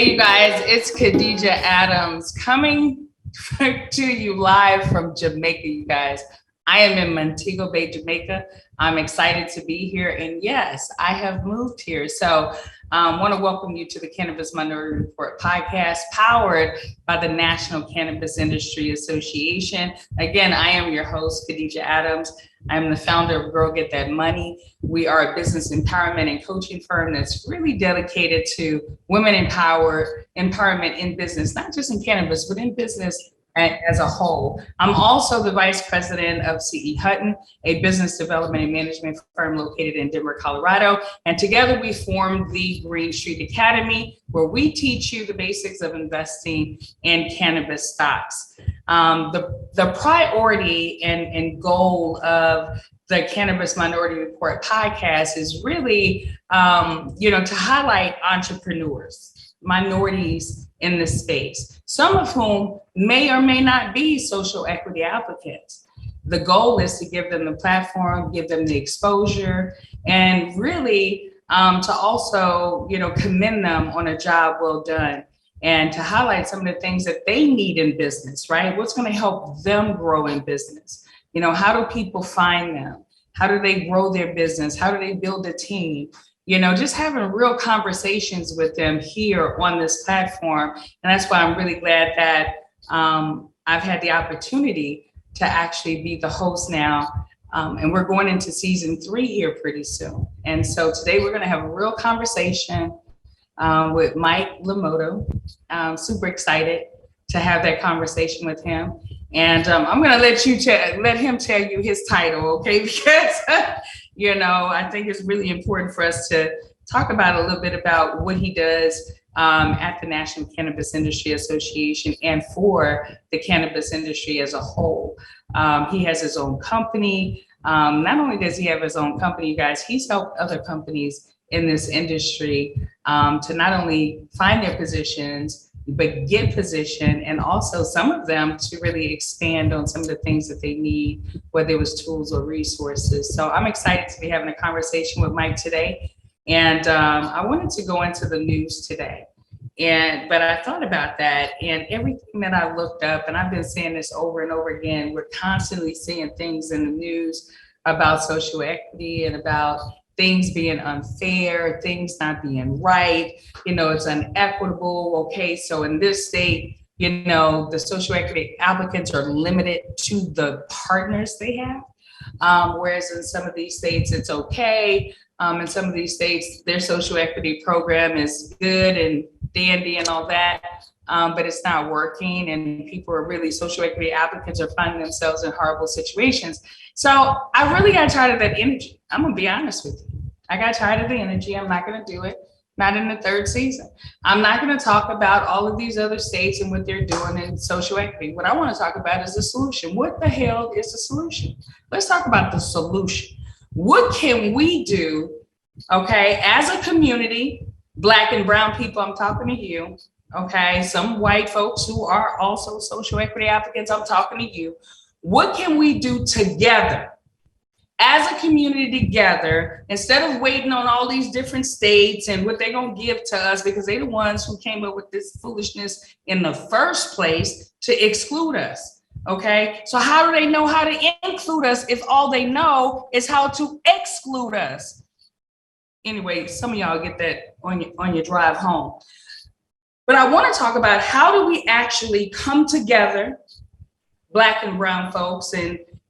Hey, you guys, it's Khadijah Adams coming to you live from Jamaica, you guys. I am in Montego Bay, Jamaica. I'm excited to be here. And yes, I have moved here. So I want to welcome you to the Cannabis Minority Report podcast, powered by the National Cannabis Industry Association. Again, I am your host, Khadijah Adams. I'm the founder of Girl Get That Money. We are a business empowerment and coaching firm that's really dedicated to women empowerment in business, not just in cannabis, but in business as a whole. I'm also the vice president of C.E. Hutton, a business development and management firm located in Denver, Colorado. And together we formed the Green Street Academy, where we teach you the basics of investing in cannabis stocks. The priority and goal of the Cannabis Minority Report podcast is really, to highlight entrepreneurs, minorities in this space, some of whom may or may not be social equity applicants. The goal is to give them the platform, give them the exposure, and really to also, commend them on a job well done, and to highlight some of the things that they need in business, right? What's going to help them grow in business? How do people find them? How do they grow their business? How do they build a team? Just having real conversations with them here on this platform. And that's why I'm really glad that I've had the opportunity to actually be the host now. And we're going into season 3 here pretty soon. And so today we're going to have a real conversation with Mike Lomuto. I'm super excited to have that conversation with him. And I'm going to let him tell you his title, okay? Because, I think it's really important for us to talk about a little bit about what he does at the National Cannabis Industry Association and for the cannabis industry as a whole. He has his own company. Not only does he have his own company, you guys, he's helped other companies in this industry to not only find their positions, but get position, and also some of them to really expand on some of the things that they need, whether it was tools or resources. So I'm excited to be having a conversation with Mike today. And I wanted to go into the news today. But I thought about that, and everything that I looked up, and I've been saying this over and over again, we're constantly seeing things in the news about social equity and about things being unfair, things not being right, it's unequitable. Okay, so in this state, the social equity applicants are limited to the partners they have. Whereas in some of these states, it's okay. In some of these states, their social equity program is good and dandy and all that, but it's not working. And social equity applicants are finding themselves in horrible situations. So I really got tired of that energy. I'm gonna be honest with you. I got tired of the energy. I'm not gonna do it. Not in the 3rd season. I'm not gonna talk about all of these other states and what they're doing in social equity. What I wanna talk about is the solution. What the hell is the solution? Let's talk about the solution. What can we do, okay, as a community, Black and brown people, I'm talking to you, okay, some white folks who are also social equity applicants, I'm talking to you. What can we do together, as a community together, instead of waiting on all these different states and what they're gonna give to us, because they're the ones who came up with this foolishness in the first place to exclude us, okay? So how do they know how to include us if all they know is how to exclude us? Anyway, some of y'all get that on your drive home. But I wanna talk about how do we actually come together, Black and brown folks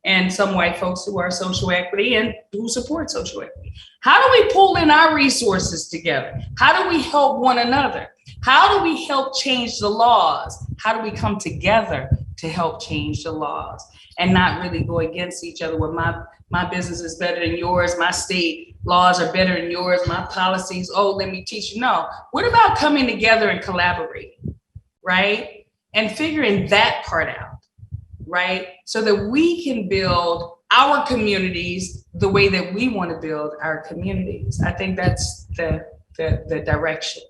and some white folks who are social equity and who support social equity. How do we pull in our resources together? How do we help one another? How do we help change the laws? How do we come together to help change the laws and not really go against each other? Where my business is better than yours, my state laws are better than yours, my policies, let me teach you. No, what about coming together and collaborating, right? And figuring that part out. Right? So that we can build our communities the way that we want to build our communities. I think that's the direction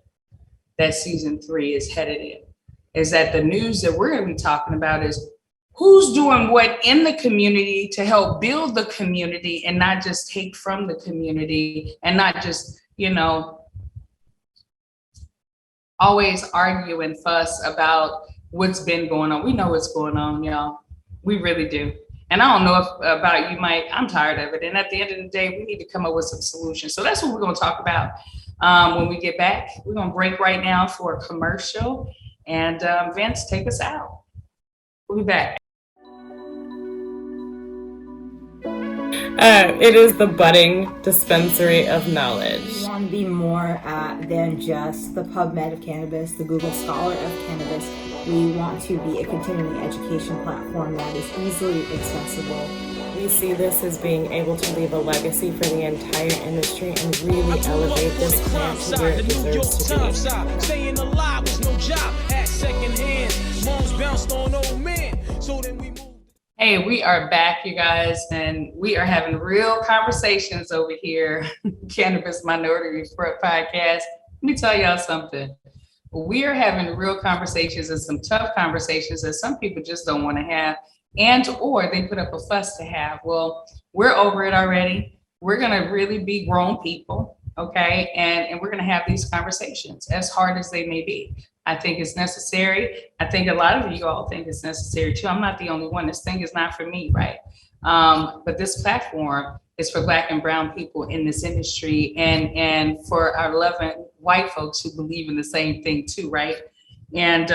that season 3 is headed in, is that the news that we're going to be talking about is who's doing what in the community to help build the community and not just take from the community and not just, always argue and fuss about what's been going on. We know what's going on, y'all. We really do. And I don't know if about you, Mike. I'm tired of it. And at the end of the day, we need to come up with some solutions. So that's what we're going to talk about when we get back. We're going to break right now for a commercial. And Vince, take us out. We'll be back. It is the budding dispensary of knowledge. We want to be more than just the PubMed of cannabis, the Google Scholar of cannabis. We want to be a continuing education platform that is easily accessible. We see this as being able to leave a legacy for the entire industry and really elevate this plant to where it deserves to be. Staying alive was no job at second hand. Moms bounced on old men, so then we moved. Hey, we are back, you guys, and we are having real conversations over here. Cannabis Minority Report podcast. Let me tell y'all something. We are having real conversations and some tough conversations that some people just don't want to have, and or they put up a fuss to have. Well, we're over it already. We're gonna really be grown people, okay? And we're gonna have these conversations, as hard as they may be. I think it's necessary. I think a lot of you all think it's necessary too. I'm not the only one. This thing is not for me, right? But this platform is for Black and brown people in this industry, and for our loving white folks who believe in the same thing too, right? And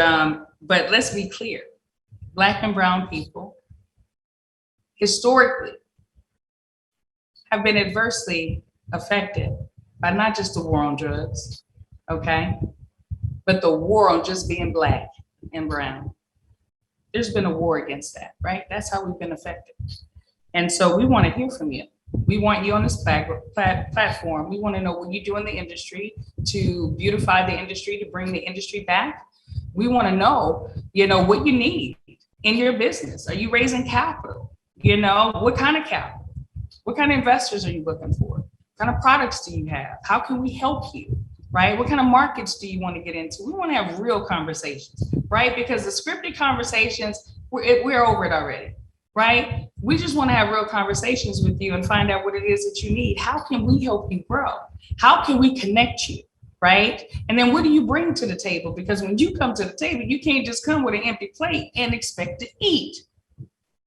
but let's be clear, Black and brown people historically have been adversely affected by not just the war on drugs, okay, but the war on just being Black and brown. There's been a war against that, right? That's how we've been affected. And so we want to hear from you. We want you on this platform. We want to know what you do in the industry to beautify the industry, to bring the industry back. We want to know, what you need in your business. Are you raising capital? What kind of capital? What kind of investors are you looking for? What kind of products do you have? How can we help you? Right? What kind of markets do you want to get into? We want to have real conversations, right? Because the scripted conversations, we're over it already, right? We just want to have real conversations with you and find out what it is that you need. How can we help you grow? How can we connect you, right? And then what do you bring to the table? Because when you come to the table, you can't just come with an empty plate and expect to eat,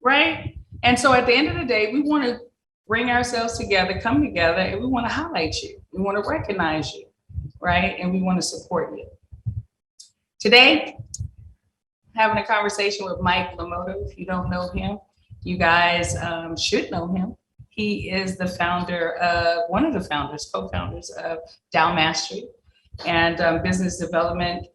right? And so at the end of the day, we want to bring ourselves together, come together, and we want to highlight you. We want to recognize you, right? And we want to support you. Today, having a conversation with Mike Lomuto. If you don't know him, you guys should know him. He is the founder of, one of the founders, co-founders of Dao Mastery and business development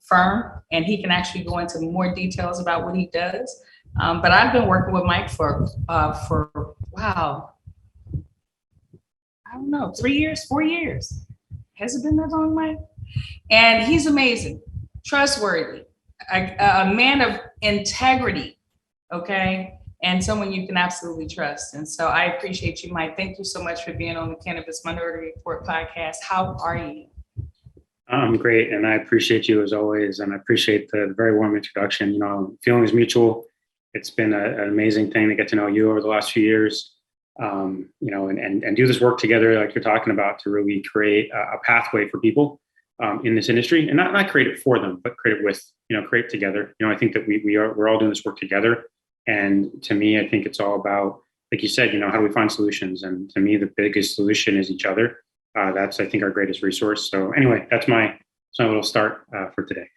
firm. And he can actually go into more details about what he does. But I've been working with Mike for wow, I don't know, 3 years, 4 years. Has it been that long, Mike? And he's amazing, trustworthy, a man of integrity, okay? And someone you can absolutely trust. And so I appreciate you, Mike. Thank you so much for being on the Cannabis Minority Report podcast. How are you? I'm great, and I appreciate you as always, and I appreciate the very warm introduction. Feeling is mutual. It's been an amazing thing to get to know you over the last few years. And do this work together, like you're talking about, to really create a pathway for people in this industry, and not create it for them, but create it with, create together. I think that we're all doing this work together. And to me, I think it's all about, like you said, how do we find solutions? And to me, the biggest solution is each other. That's, I think, our greatest resource. So anyway, that's my little start for today.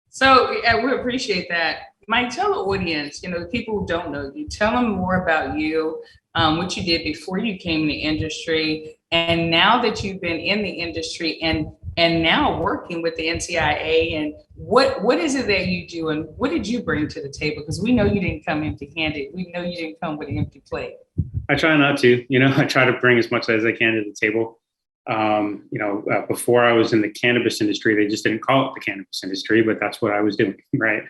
So we appreciate that. Mike, tell the audience, the people who don't know you, tell them more about you, what you did before you came in the industry, and now that you've been in the industry and now working with the NCIA, and what is it that you do, and what did you bring to the table? Because we know you didn't come empty-handed. We know you didn't come with an empty plate. I try not to, I try to bring as much as I can to the table. Before I was in the cannabis industry, they just didn't call it the cannabis industry, but that's what I was doing, right?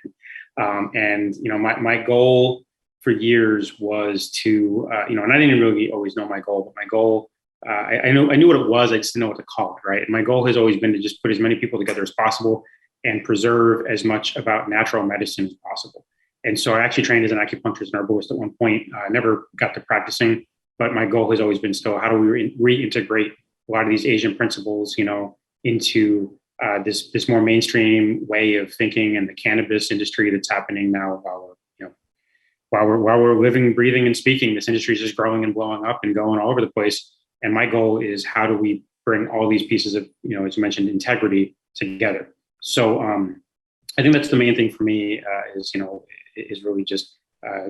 My goal for years was to, and I didn't really always know my goal, but my goal, I knew what it was. I just didn't know what to call it, right? And my goal has always been to just put as many people together as possible and preserve as much about natural medicine as possible. And so I actually trained as an acupuncturist and herbalist at one point. I never got to practicing, but my goal has always been still, how do we reintegrate a lot of these Asian principles, into this more mainstream way of thinking in the cannabis industry that's happening now while we're living, breathing, and speaking. This industry is just growing and blowing up and going all over the place. And my goal is, how do we bring all these pieces of, as you mentioned, integrity together? So I think that's the main thing for me, is really just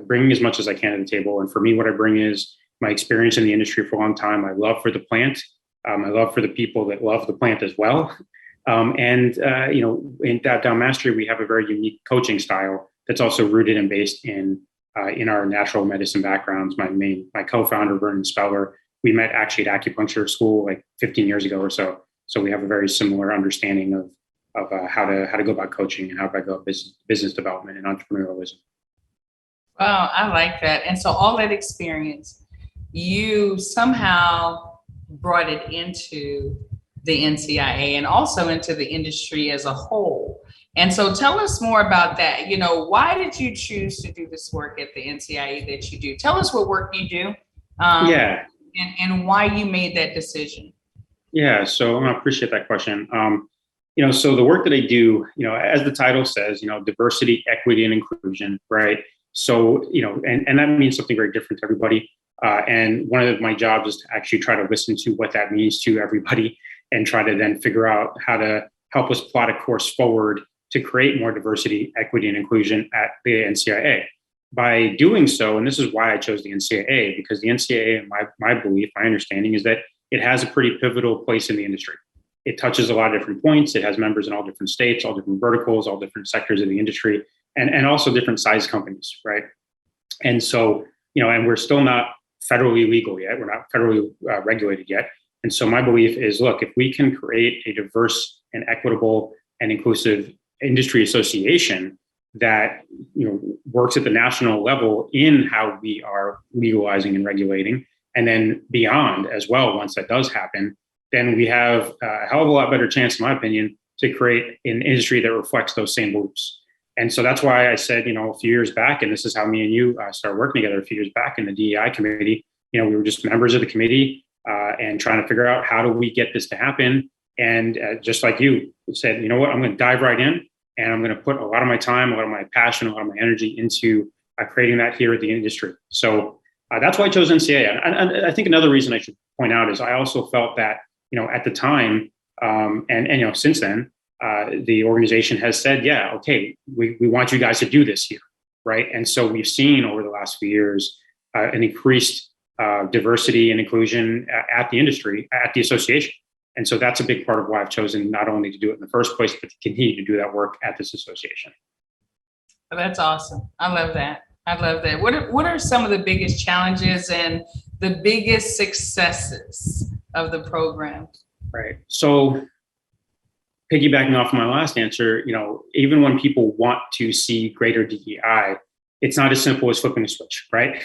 bringing as much as I can to the table. And for me, what I bring is my experience in the industry for a long time, my love for the plant, my love for the people that love the plant as well. In Dao Mastery, we have a very unique coaching style that's also rooted and based in our natural medicine backgrounds. My co-founder, Vernon Speller, we met actually at acupuncture school like 15 years ago or so. So we have a very similar understanding of how to go about coaching and how to go about business development and entrepreneurialism. Wow, I like that. And so all that experience, you somehow brought it into the NCIA and also into the industry as a whole. And so tell us more about that. Why did you choose to do this work at the NCIA that you do? Tell us what work you do. And why you made that decision. Yeah, so I appreciate that question. So the work that I do, as the title says, diversity, equity, and inclusion, right? So, and that means something very different to everybody. And one of my jobs is to actually try to listen to what that means to everybody and try to then figure out how to help us plot a course forward to create more diversity, equity, and inclusion at the NCIA. By doing so, and this is why I chose the NCIA, because the NCIA, my belief, my understanding is that it has a pretty pivotal place in the industry. It touches a lot of different points. It has members in all different states, all different verticals, all different sectors of the industry, and also different size companies, right? And so, and we're still not federally legal yet. We're not federally regulated yet. And so my belief is, look, if we can create a diverse and equitable and inclusive industry association that works at the national level in how we are legalizing and regulating, and then beyond as well, once that does happen, then we have a hell of a lot better chance, in my opinion, to create an industry that reflects those same beliefs. And so that's why I said, a few years back, and this is how me and you started working together a few years back in the DEI committee, we were just members of the committee and trying to figure out how do we get this to happen. And just like you said, I'm going to dive right in, and I'm going to put a lot of my time, a lot of my passion, a lot of my energy into creating that here at the industry. So that's why I chose NCIA. And I think another reason I should point out is I also felt that, at the time, and since then, the organization has said, yeah, okay, we want you guys to do this here, right? And so we've seen over the last few years an increased diversity and inclusion at the industry, at the association. And so that's a big part of why I've chosen not only to do it in the first place, but to continue to do that work at this association. Well, that's awesome. I love that. What are some of the biggest challenges and the biggest successes of the program? Right. So piggybacking off my last answer, even when people want to see greater DEI, it's not as simple as flipping a switch, right?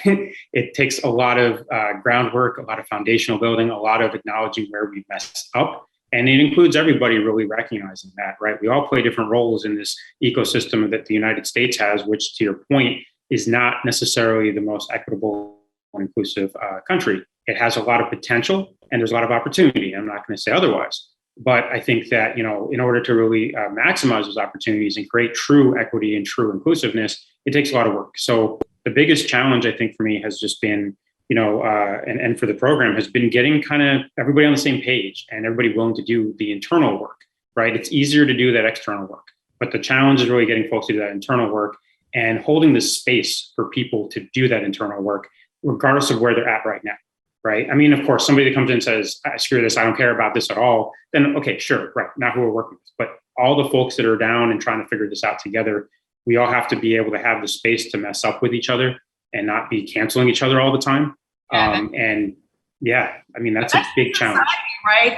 It takes a lot of groundwork, a lot of foundational building, a lot of acknowledging where we messed up. And it includes everybody really recognizing that, right? We all play different roles in this ecosystem that the United States has, which, to your point, is not necessarily the most equitable and inclusive country. It has a lot of potential and there's a lot of opportunity. I'm not going to say otherwise. But I think that, in order to really maximize those opportunities and create true equity and true inclusiveness, it takes a lot of work. So the biggest challenge, I think, for me has just been, and for the program has been getting kind of everybody on the same page and everybody willing to do the internal work, right? It's easier to do that external work, but the challenge is really getting folks to do that internal work and holding the space for people to do that internal work, regardless of where they're at right now. Right. I mean, of course, somebody that comes in and says, screw this, I don't care about this at all, then, okay, sure. Right. Not who we're working with, but all the folks that are down and trying to figure this out together, we all have to be able to have the space to mess up with each other and not be canceling each other all the time. And yeah, I mean, that's a big challenge. Right.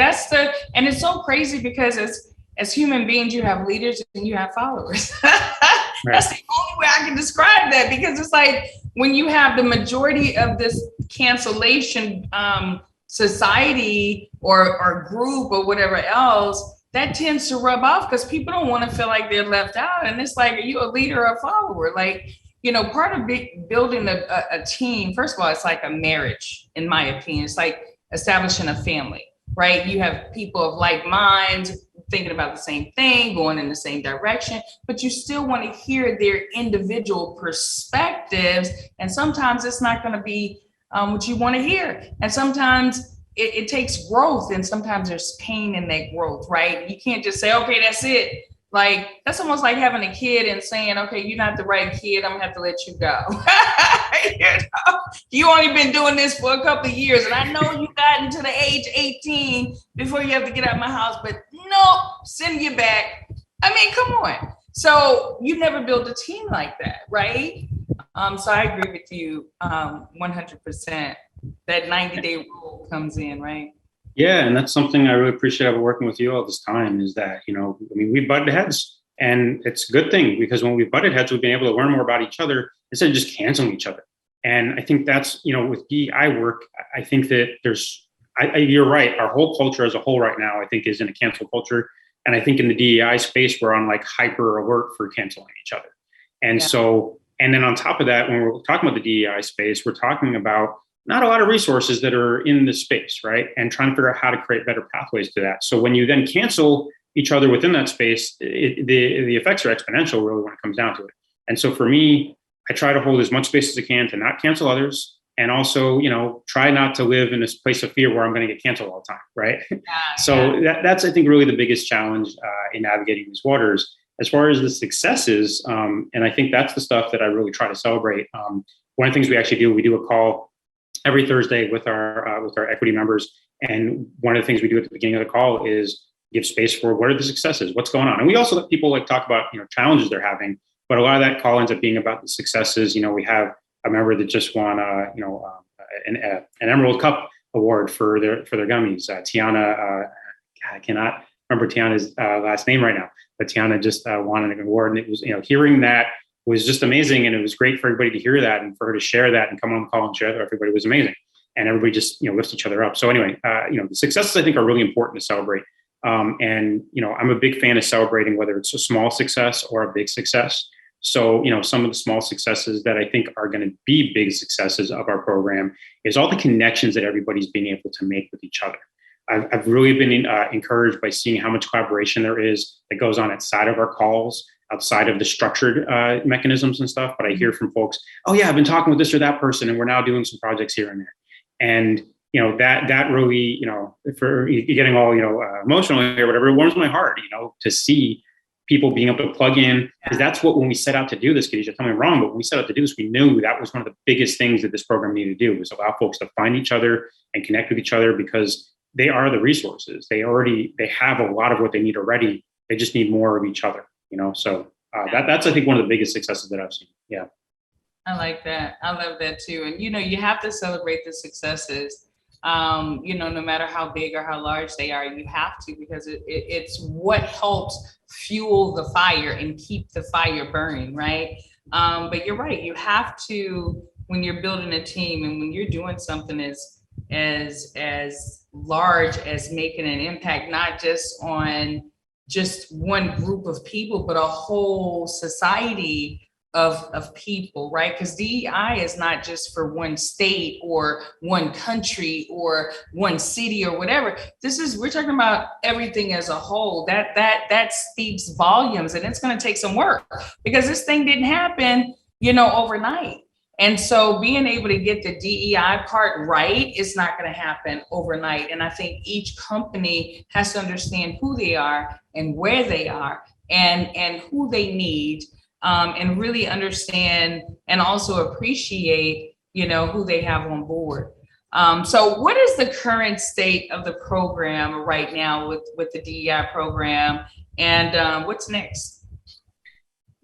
And it's so crazy because as human beings, you have leaders and you have followers. That's the only way I can describe that, because it's like when you have the majority of this cancellation society or group or whatever else, that tends to rub off because people don't want to feel like they're left out. And it's like, are you a leader or a follower? Like, part of building a team, first of all, it's like a marriage, in my opinion. It's like establishing a family, right? You have people of like minds, thinking about the same thing, going in the same direction, but you still want to hear their individual perspectives. And sometimes it's not going to be what you want to hear. And sometimes it takes growth, and sometimes there's pain in that growth, right? You can't just say, okay, that's it. Like, that's almost like having a kid and saying, okay, you're not the right kid, I'm gonna have to let you go. You only been doing this for a couple of years, and I know you got into the age 18 before you have to get out of my house, but no, send you back. I mean, come on. So you never built a team like that, right? So I agree with you 100%. That 90-day rule comes in, right? Yeah, and that's something I really appreciate about working with you all this time is that, we butted heads, and it's a good thing because when we butted heads, we've been able to learn more about each other instead of just canceling each other. And I think that's, with DEI work, I think that you're right. Our whole culture as a whole right now, I think, is in a cancel culture. And I think in the DEI space, we're on like hyper alert for canceling each other. And so, and then on top of that, when we're talking about the DEI space, we're talking about not a lot of resources that are in this space, right? And trying to figure out how to create better pathways to that. So when you then cancel each other within that space, the effects are exponential really when it comes down to it. And so for me, I try to hold as much space as I can to not cancel others, and also, try not to live in this place of fear where I'm going to get canceled all the time, right? So that's, I think, really the biggest challenge in navigating these waters. As far as the successes, and I think that's the stuff that I really try to celebrate. One of the things we actually do, we do a call every Thursday with our equity members. And one of the things we do at the beginning of the call is give space for what are the successes, what's going on. And we also let people talk about, challenges they're having, but a lot of that call ends up being about the successes. We have a member that just won, an Emerald Cup award for their gummies. Tiana, I cannot remember Tiana's last name right now, but Tiana just won an award. And it was, hearing that was just amazing. And it was great for everybody to hear that and for her to share that and come on the call and share that. Everybody was amazing. And everybody just, lifts each other up. So anyway, the successes I think are really important to celebrate. And I'm a big fan of celebrating whether it's a small success or a big success. So, some of the small successes that I think are going to be big successes of our program is all the connections that everybody's being able to make with each other. I've really been encouraged by seeing how much collaboration there is that goes on outside of our calls, outside of the structured mechanisms and stuff. But I hear from folks, oh yeah, I've been talking with this or that person, and we're now doing some projects here and there. And that really, for getting all emotional or whatever, it warms my heart, to see people being able to plug in, because that's what, when we set out to do this, Khadijah, tell me I'm wrong, but when we set out to do this, we knew that was one of the biggest things that this program needed to do, was allow folks to find each other and connect with each other, because they are the resources. They have a lot of what they need already. They just need more of each other, So that's, I think, one of the biggest successes that I've seen. Yeah. I like that. I love that too. And, you have to celebrate the successes. No matter how big or how large they are, you have to, because it's what helps fuel the fire and keep the fire burning, right? But you're right. You have to, when you're building a team and when you're doing something as large as making an impact, not just on just one group of people, but a whole society of people, right? Because DEI is not just for one state or one country or one city or whatever. We're talking about everything as a whole. That speaks volumes, and it's going to take some work, because this thing didn't happen, overnight. And so being able to get the DEI part right is not going to happen overnight. And I think each company has to understand who they are and where they are and who they need. And really understand and also appreciate, who they have on board. So what is the current state of the program right now with the DEI program, and what's next?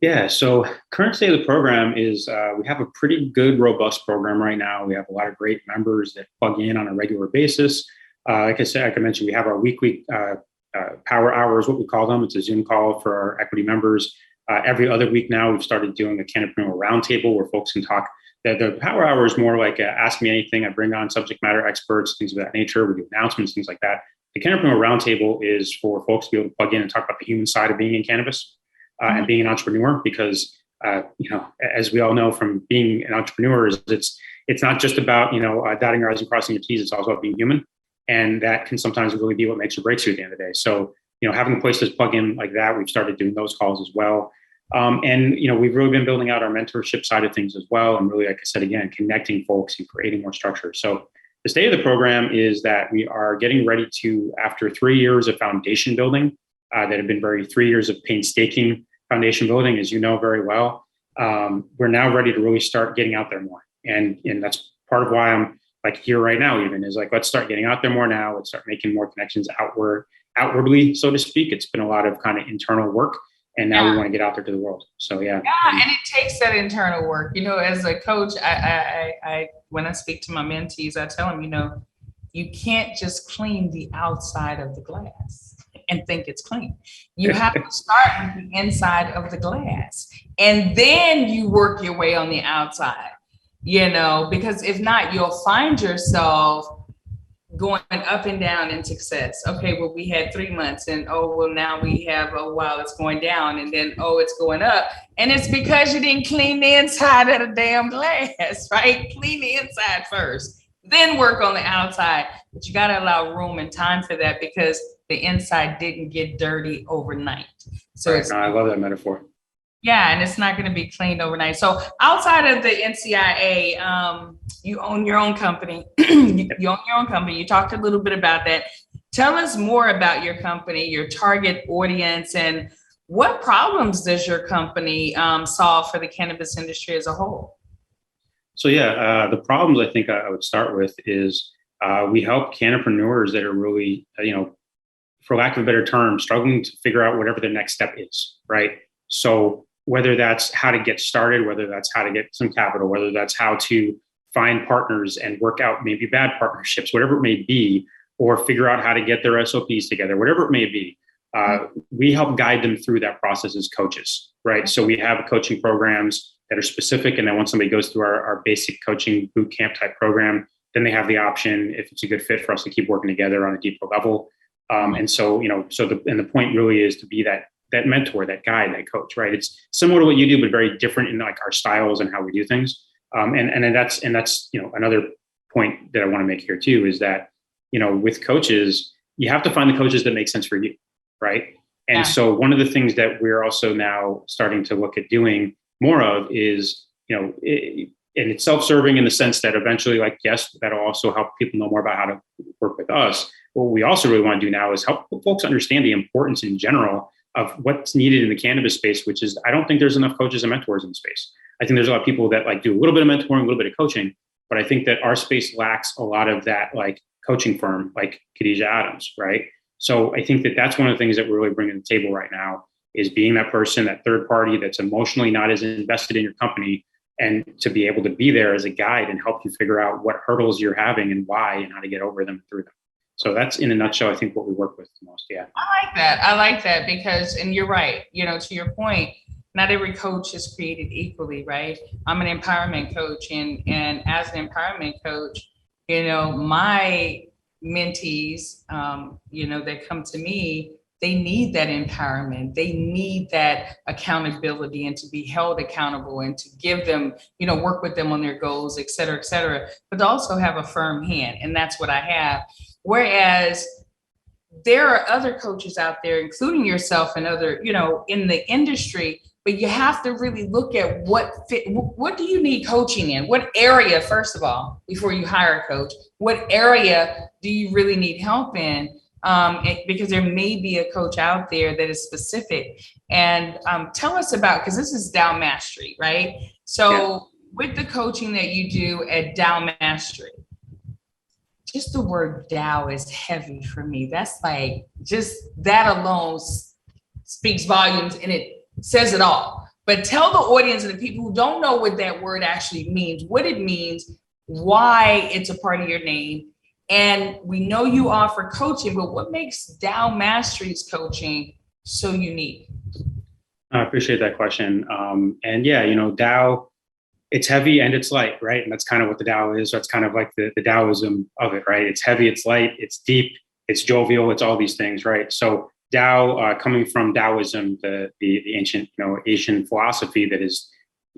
Yeah, so current state of the program is we have a pretty good, robust program right now. We have a lot of great members that plug in on a regular basis. Like I mentioned, we have our weekly power hours, what we call them. It's a Zoom call for our equity members. Every other week now, we've started doing a Cannabis roundtable where folks can talk. The power hour is more like ask me anything. I bring on subject matter experts, things of that nature. We do announcements, things like that. The Cannabis roundtable is for folks to be able to plug in and talk about the human side of being in cannabis and being an entrepreneur, because as we all know from being an entrepreneur, it's not just about dotting your I's and crossing your T's. It's also about being human, and that can sometimes really be what makes or breaks you at the end of the day. So having places plug in like that, we've started doing those calls as well. And we've really been building out our mentorship side of things as well. And really, like I said, again, connecting folks and creating more structure. So the state of the program is that we are getting ready to, after 3 years of foundation building, that have been 3 years of painstaking foundation building, as you know very well. We're now ready to really start getting out there more. And that's part of why I'm like here right now, even is like, let's start getting out there more now. Let's start making more connections outwardly, so to speak. It's been a lot of kind of internal work. And now we want to get out there to the world. So yeah. Yeah, and it takes that internal work. As a coach, I when I speak to my mentees, I tell them, you can't just clean the outside of the glass and think it's clean. You have to start with the inside of the glass, and then you work your way on the outside. Because if not, you'll find yourself going up and down in success. Okay, well, we had 3 months, and now we have it's going down, and then it's going up, and it's because you didn't clean the inside of the damn glass, right? Clean the inside first, then work on the outside. But you got to allow room and time for that, because the inside didn't get dirty overnight. So I love that metaphor. Yeah, and it's not going to be cleaned overnight. So outside of the NCIA, you own your own company. You own your own company. You talked a little bit about that. Tell us more about your company, your target audience, and what problems does your company solve for the cannabis industry as a whole? So the problems I think I would start with is we help cannapreneurs that are really, for lack of a better term, struggling to figure out whatever the next step is, right? So whether that's how to get started, whether that's how to get some capital, whether that's how to find partners and work out maybe bad partnerships, whatever it may be, or figure out how to get their SOPs together, whatever it may be, we help guide them through that process as coaches, right? So we have coaching programs that are specific, and then once somebody goes through our basic coaching boot camp type program, then they have the option, if it's a good fit, for us to keep working together on a deeper level. And so, the point really is to be that mentor, that guide, that coach, right? It's similar to what you do, but very different in like our styles and how we do things. And that's another point that I want to make here too, is that, with coaches, you have to find the coaches that make sense for you, right? And so one of the things that we're also now starting to look at doing more of is, and it's self-serving in the sense that eventually, like, yes, that'll also help people know more about how to work with us. What we also really want to do now is help folks understand the importance in general of what's needed in the cannabis space, which is, I don't think there's enough coaches and mentors in the space. I think there's a lot of people that like do a little bit of mentoring, a little bit of coaching, but I think that our space lacks a lot of that, like coaching firm, like Khadijah Adams, right? So I think that that's one of the things that we're really bringing to the table right now, is being that person, that third party that's emotionally not as invested in your company, and to be able to be there as a guide and help you figure out what hurdles you're having and why, and how to get over them through them. So that's, in a nutshell, I think what we work with the most. Yeah. I like that because, and you're right, to your point, not every coach is created equally, right? I'm an empowerment coach, and as an empowerment coach, my mentees, that come to me, they need that empowerment. They need that accountability and to be held accountable and to give them, work with them on their goals, et cetera, but to also have a firm hand. And that's what I have. Whereas there are other coaches out there, including yourself and other, in the industry, but you have to really look at what do you need coaching in? What area, first of all, before you hire a coach, what area do you really need help in? Because there may be a coach out there that is specific. And tell us about, because this is Dao Mastery, right? So with the coaching that you do at Dao Mastery, just the word Dao is heavy for me. That's like, just that alone speaks volumes, and it says it all. But tell the audience and the people who don't know what that word actually means, what it means, why it's a part of your name. And we know you offer coaching, but what makes Dao Mastery's coaching so unique? I appreciate that question. And yeah, Dao, it's heavy and it's light, right? And that's kind of what the Dao is. That's kind of like the Taoism of it, right? It's heavy, it's light, it's deep, it's jovial, it's all these things, right? So Dao, coming from Taoism, the ancient, Asian philosophy that is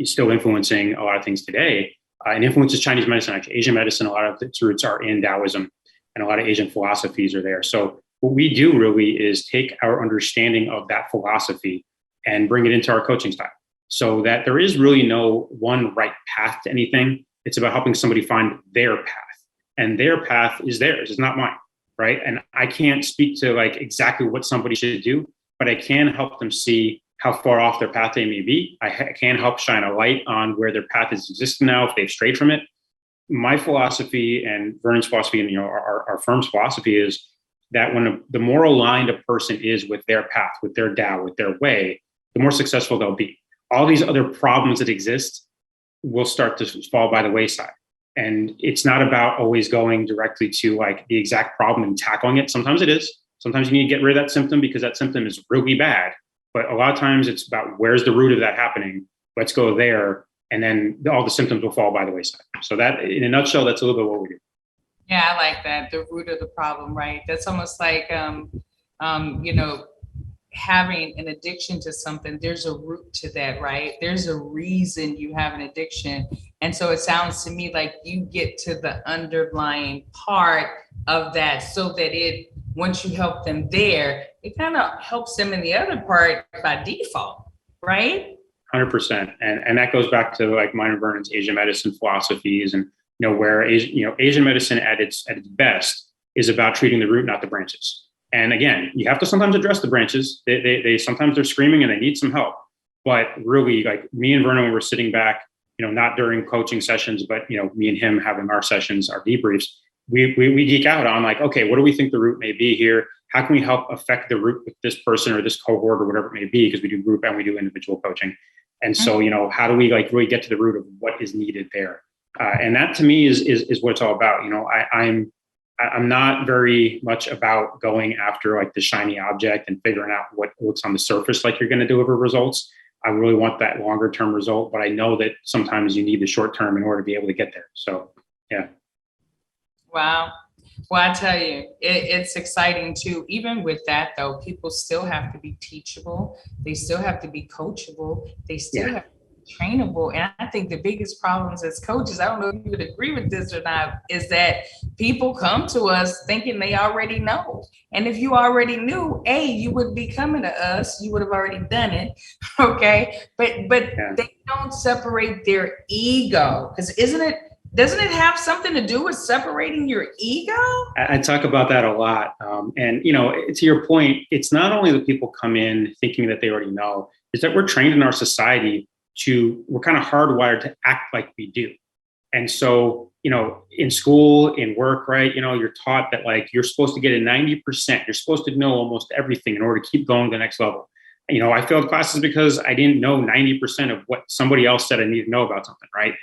still influencing a lot of things today, and influences Chinese medicine. Actually, Asian medicine, a lot of its roots are in Taoism, and a lot of Asian philosophies are there. So what we do really is take our understanding of that philosophy and bring it into our coaching style, so that there is really no one right path to anything. It's about helping somebody find their path, and their path is theirs. It's not mine, right? And I can't speak to like exactly what somebody should do, but I can help them see how far off their path they may be. I can help shine a light on where their path is existing now, if they've strayed from it. My philosophy and Vernon's philosophy, and our firm's philosophy is that when the more aligned a person is with their path, with their Dao, with their way, the more successful they'll be. All these other problems that exist will start to fall by the wayside. And it's not about always going directly to like the exact problem and tackling it. Sometimes it is. Sometimes you need to get rid of that symptom because that symptom is really bad. But a lot of times it's about where's the root of that happening. Let's go there. And then all the symptoms will fall by the wayside. So that, in a nutshell, that's a little bit what we do. Yeah, I like that. The root of the problem, right? That's almost like, having an addiction to something. There's a root to that, right? There's a reason you have an addiction. And so it sounds to me like you get to the underlying part of that, so that once you help them there, it kind of helps them in the other part by default, right? 100%. And that goes back to like mine and Vernon's Asian medicine philosophies, and where Asian medicine at its best is about treating the root, not the branches. And again, you have to sometimes address the branches. They sometimes they're screaming and they need some help. But really, like me and Vernon, when we're sitting back, not during coaching sessions, but me and him having our sessions, our debriefs, we geek out on like, okay, what do we think the root may be here? How can we help affect the root with this person or this cohort or whatever it may be? Because we do group and we do individual coaching. And so, how do we like really get to the root of what is needed there? And that to me is what it's all about. I'm not very much about going after like the shiny object and figuring out what looks on the surface like you're going to deliver results. I really want that longer term result, but I know that sometimes you need the short term in order to be able to get there. So, yeah. Wow. Well, I tell you, it's exciting too. Even with that, though, people still have to be teachable. They still have to be coachable. They still have to be trainable. And I think the biggest problems as coaches, I don't know if you would agree with this or not, is that people come to us thinking they already know. And if you already knew, you would be coming to us. You would have already done it. Okay. But they don't separate their ego, because doesn't it have something to do with separating your ego? I talk about that a lot. And, to your point, it's not only that people come in thinking that they already know, it's that we're trained in our society we're kind of hardwired to act like we do. And so, in school, in work, right, you're taught that like you're supposed to get a 90%. You're supposed to know almost everything in order to keep going to the next level. I failed classes because I didn't know 90% of what somebody else said I needed to know about something, right?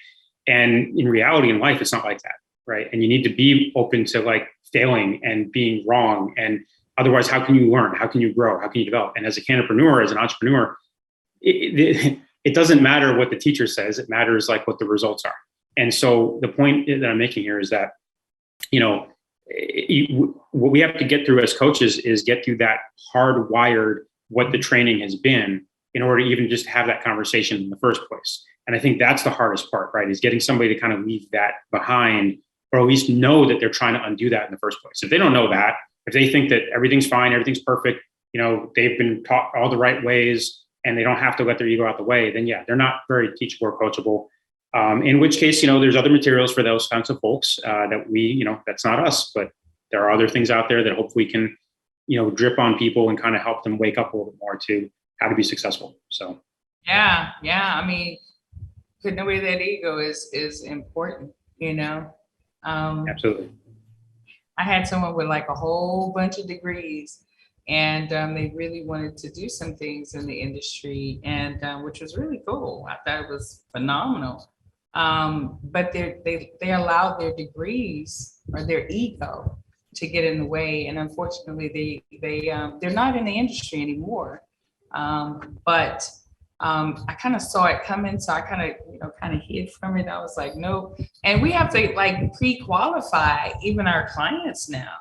And in reality, in life, it's not like that, right? And you need to be open to like failing and being wrong. And otherwise, how can you learn? How can you grow? How can you develop? And as a cannapreneur, as an entrepreneur, it doesn't matter what the teacher says. It matters like what the results are. And so the point that I'm making here is that, what we have to get through as coaches is get through that hardwired, what the training has been, in order to even just have that conversation in the first place. And I think that's the hardest part, right? Is getting somebody to kind of leave that behind, or at least know that they're trying to undo that in the first place. If they don't know that, if they think that everything's fine, everything's perfect, they've been taught all the right ways and they don't have to let their ego out the way, then they're not very teachable or coachable. In which case, there's other materials for those kinds of folks that we, that's not us, but there are other things out there that hopefully can, drip on people and kind of help them wake up a little bit more to how to be successful. So. Yeah. I mean, putting away that ego is important, Absolutely. I had someone with like a whole bunch of degrees, and they really wanted to do some things in the industry, and which was really cool. I thought it was phenomenal. But they allowed their degrees or their ego to get in the way, and unfortunately, they're not in the industry anymore. But I kind of saw it coming, so I kind of hid from it. I was like, nope. And we have to like pre-qualify even our clients now,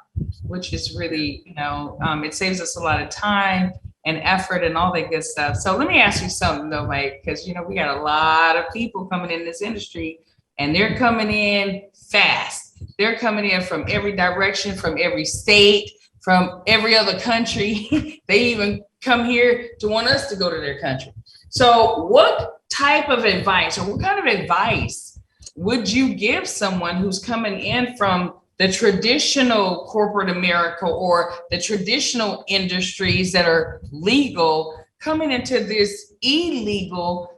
which is really, it saves us a lot of time and effort and all that good stuff. So let me ask you something though, Mike, because we got a lot of people coming in this industry, and they're coming in fast. They're coming in from every direction, from every state, from every other country. They even come here to want us to go to their country. So what type of advice or what kind of advice would you give someone who's coming in from the traditional corporate America or the traditional industries that are legal, coming into this illegal,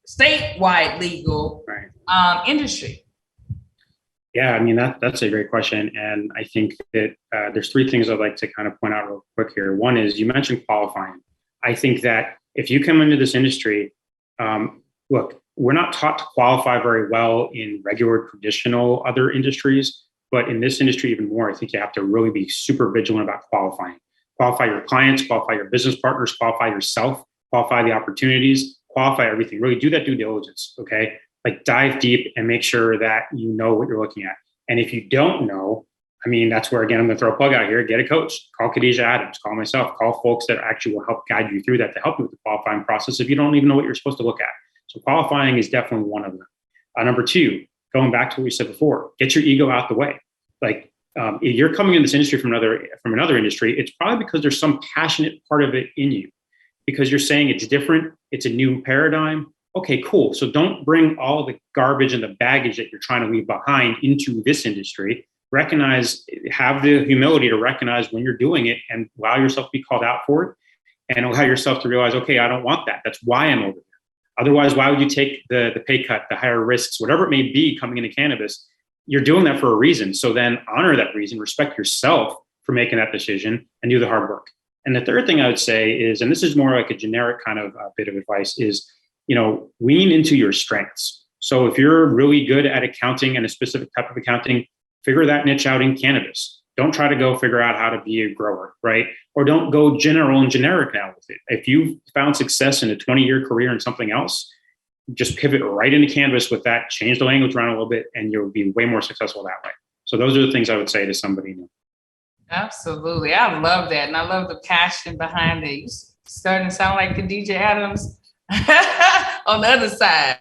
statewide legal industry? Yeah, I mean, that's a great question. And I think that there's three things I'd like to kind of point out real quick here. One is you mentioned qualifying. I think that if you come into this industry, look, we're not taught to qualify very well in regular traditional other industries, but in this industry even more, I think you have to really be super vigilant about qualifying. Qualify your clients, qualify your business partners, qualify yourself, qualify the opportunities, qualify everything. Really do that due diligence, okay? Like dive deep and make sure that you know what you're looking at. And if you don't know, I mean, that's where, again, I'm going to throw a plug out here. Get a coach. Call Khadijah Adams. Call myself. Call folks that actually will help guide you through that to help you with the qualifying process if you don't even know what you're supposed to look at. So qualifying is definitely one of them. Number two, going back to what we said before, get your ego out the way. Like if you're coming in this industry from another industry, it's probably because there's some passionate part of it in you, because you're saying it's different. It's a new paradigm. Okay, cool. So don't bring all the garbage and the baggage that you're trying to leave behind into this industry. Have the humility to recognize when you're doing it and allow yourself to be called out for it, and allow yourself to realize, okay, I don't want that. That's why I'm over there. Otherwise, why would you take the pay cut, the higher risks, whatever it may be coming into cannabis? You're doing that for a reason. So then honor that reason, respect yourself for making that decision, and do the hard work. And the third thing I would say is, and this is more like a generic kind of bit of advice, is, lean into your strengths. So if you're really good at accounting and a specific type of accounting, figure that niche out in cannabis. Don't try to go figure out how to be a grower, right? Or don't go general and generic now with it. If you've found success in a 20-year career in something else, just pivot right into cannabis with that, change the language around a little bit, and you'll be way more successful that way. So those are the things I would say to somebody new. Absolutely. I love that. And I love the passion behind it. You're starting to sound like Khadijah Adams on the other side.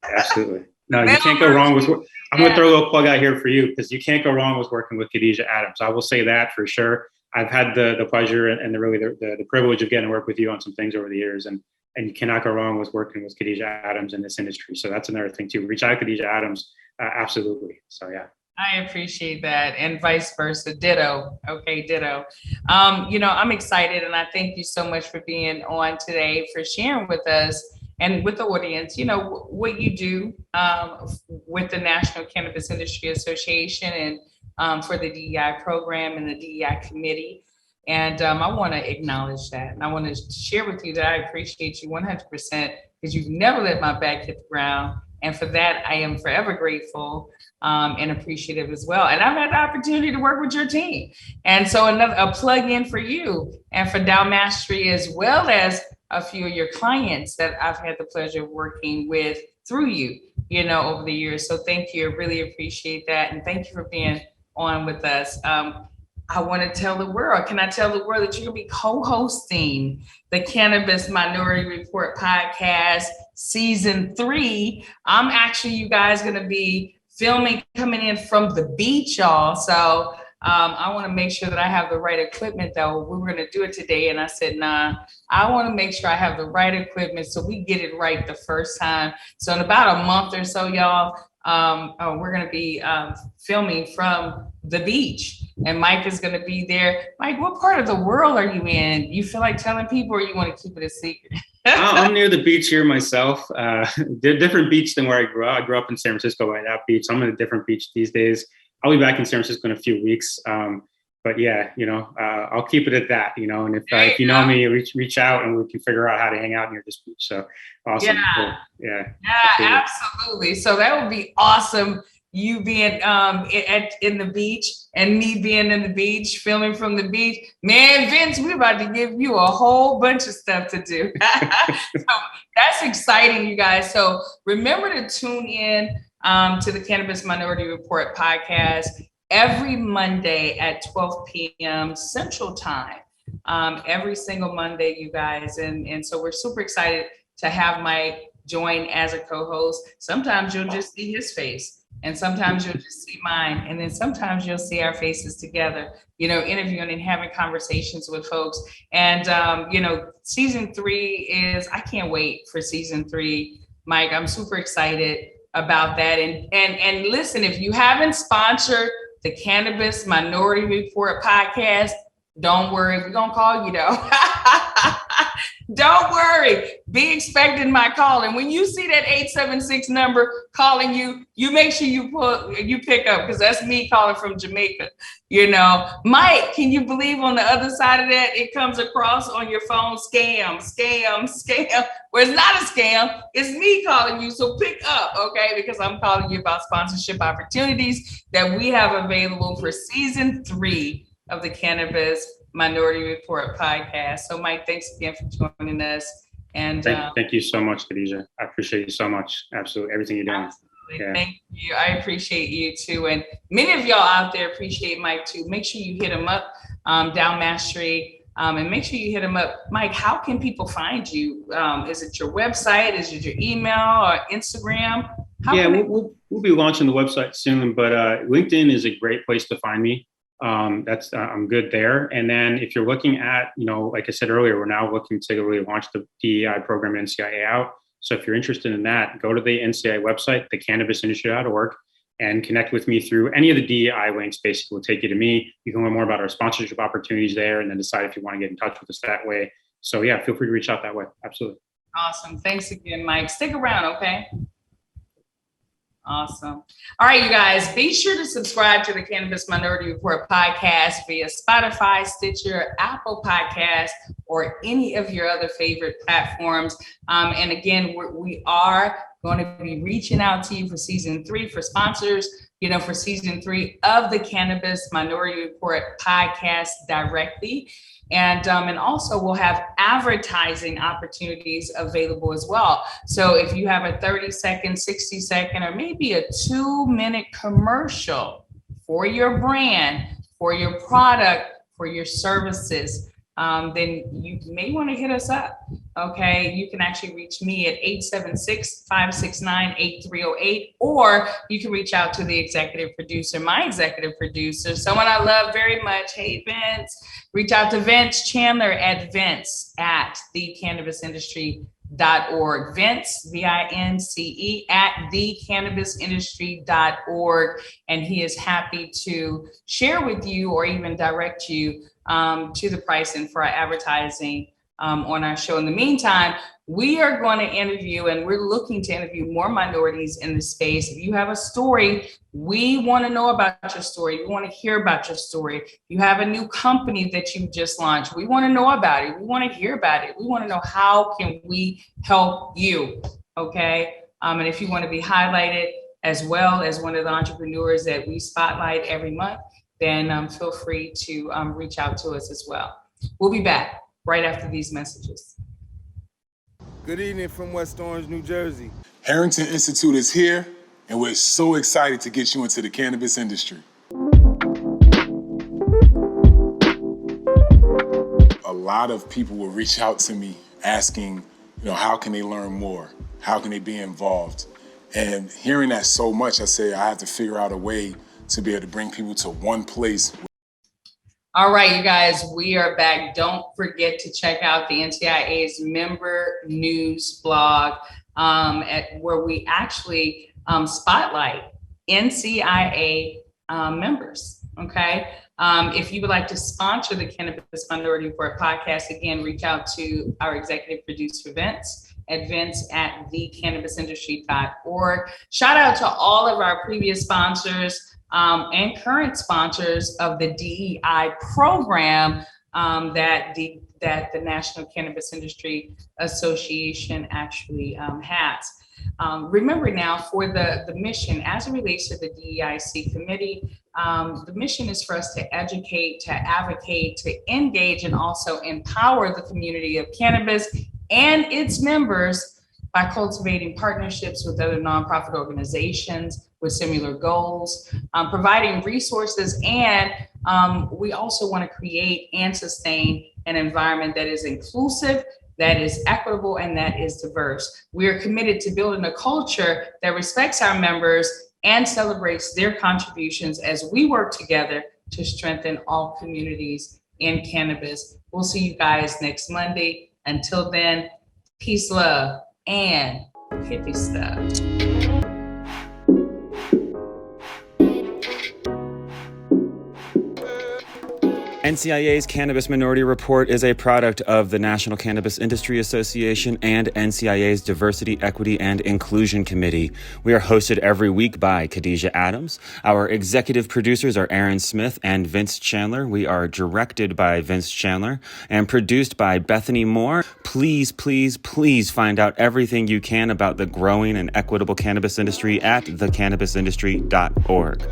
Absolutely. No, you can't go wrong with. I'm going to throw a little plug out here for you, because you can't go wrong with working with Khadijah Adams. I will say that for sure. I've had the pleasure and the privilege of getting to work with you on some things over the years, and you cannot go wrong with working with Khadijah Adams in this industry. So that's another thing too. Reach out to Khadijah Adams. Absolutely. So yeah. I appreciate that, and vice versa. Ditto. Okay, ditto. I'm excited, and I thank you so much for being on today, for sharing with us and with the audience, what you do with the National Cannabis Industry Association and for the DEI program and the DEI committee. And I want to acknowledge that. And I want to share with you that I appreciate you 100%, because you've never let my back hit the ground. And for that, I am forever grateful and appreciative as well. And I've had the opportunity to work with your team. And so a plug in for you and for Dao Mastery, as well as a few of your clients that I've had the pleasure of working with through you, over the years. So thank you. I really appreciate that. And thank you for being on with us. I want to tell the world, can I tell the world that you're going to be co-hosting the Cannabis Minority Report podcast season 3. I'm actually, you guys, going to be filming coming in from the beach, y'all. So I want to make sure that I have the right equipment, though. We were going to do it today, and I said, nah, I want to make sure I have the right equipment so we get it right the first time. So in about a month or so, y'all, we're going to be filming from the beach, and Mike is going to be there. Mike, what part of the world are you in? You feel like telling people, or you want to keep it a secret? I'm near the beach here myself. Different beach than where I grew up. I grew up in San Francisco by that beach. I'm in a different beach these days. I'll be back in San Francisco in a few weeks. But yeah, I'll keep it at that, and if you know me, reach out and we can figure out how to hang out near this beach. So awesome. Yeah, cool. Yeah, absolutely. So that would be awesome. You being in the beach and me being in the beach, filming from the beach. Man, Vince, we're about to give you a whole bunch of stuff to do. So that's exciting, you guys. So remember to tune in to the Cannabis Minority Report podcast every Monday at 12 p.m. Central Time. Every single Monday, you guys. And so we're super excited to have Mike join as a co-host. Sometimes you'll just see his face And sometimes you'll just see mine. And then sometimes you'll see our faces together, interviewing and having conversations with folks. And, season 3 is, I can't wait for season 3, Mike. I'm super excited about that. And listen, if you haven't sponsored the Cannabis Minority Report podcast, don't worry, we're going to call you though. Don't worry. Be expecting my call. And when you see that 876 number calling you, you make sure you pick up, because that's me calling from Jamaica. Mike, can you believe on the other side of that, it comes across on your phone, scam. Well, it's not a scam. It's me calling you. So pick up, okay? Because I'm calling you about sponsorship opportunities that we have available for season 3 of the Cannabis Minority Report podcast. So Mike, thanks again for joining us. And thank you so much, Khadijah. I appreciate you so much. Absolutely. Everything you're doing. Absolutely. Yeah. Thank you. I appreciate you too. And many of y'all out there appreciate Mike too. Make sure you hit him up, Dao Mastery, and make sure you hit him up. Mike, how can people find you? Is it your website? Is it your email or Instagram? We'll be launching the website soon, but LinkedIn is a great place to find me. I'm good there. And then if you're looking at, like I said earlier, we're now looking to really launch the DEI program NCIA out. So if you're interested in that, go to the NCIA website, thecannabisindustry.org, and connect with me through any of the DEI links. Basically will take you to me. You can learn more about our sponsorship opportunities there, and then decide if you want to get in touch with us that way. So yeah, feel free to reach out that way. Absolutely. Awesome. Thanks again, Mike. Stick around, okay? Awesome. All right, you guys, be sure to subscribe to the Cannabis Minority Report podcast via Spotify, Stitcher, Apple Podcasts, or any of your other favorite platforms. And again, we are going to be reaching out to you for season 3 for sponsors, for season 3 of the Cannabis Minority Report podcast directly. And also we'll have advertising opportunities available as well. So if you have a 30-second, 60-second, or maybe a 2-minute commercial for your brand, for your product, for your services, then you may want to hit us up. Okay, you can actually reach me at 876-569-8308, or you can reach out to the executive producer, my executive producer, someone I love very much. Hey, Vince, reach out to Vince Chandler at Vince@thecannabisindustry.org. Vince, VINCE, at thecannabisindustry.org. And he is happy to share with you or even direct you to the pricing for our advertising on our show. In the meantime, we are going to interview, and we're looking to interview more minorities in the space. If you have a story, we want to know about your story. We want to hear about your story. If you have a new company that you just launched, we want to know about it. We want to hear about it. We want to know how can we help you, okay? And if you want to be highlighted as well as one of the entrepreneurs that we spotlight every month, then feel free to reach out to us as well. We'll be back right after these messages. Good evening from West Orange, New Jersey. Harrington Institute is here, and we're so excited to get you into the cannabis industry. A lot of people will reach out to me asking, how can they learn more? How can they be involved? And hearing that so much, I say I have to figure out a way to be able to bring people to one place. All right, you guys, we are back. Don't forget to check out the NCIA's member news blog, where we actually spotlight NCIA members, okay? If you would like to sponsor the Cannabis Minority Report podcast, again, reach out to our executive producer, Vince, at Vince@thecannabisindustry.org. Shout out to all of our previous sponsors and current sponsors of the DEI program that the National Cannabis Industry Association actually has. Remember now, for the mission, as it relates to the DEIC committee, the mission is for us to educate, to advocate, to engage, and also empower the community of cannabis and its members by cultivating partnerships with other nonprofit organizations with similar goals, providing resources, and we also want to create and sustain an environment that is inclusive, that is equitable, and that is diverse. We are committed to building a culture that respects our members and celebrates their contributions as we work together to strengthen all communities in cannabis. We'll see you guys next Monday. Until then, peace, love, and hippie stuff. NCIA's Cannabis Minority Report is a product of the National Cannabis Industry Association and NCIA's Diversity, Equity, and Inclusion Committee. We are hosted every week by Khadijah Adams. Our executive producers are Aaron Smith and Vince Chandler. We are directed by Vince Chandler and produced by Bethany Moore. Please, please, please find out everything you can about the growing and equitable cannabis industry at thecannabisindustry.org.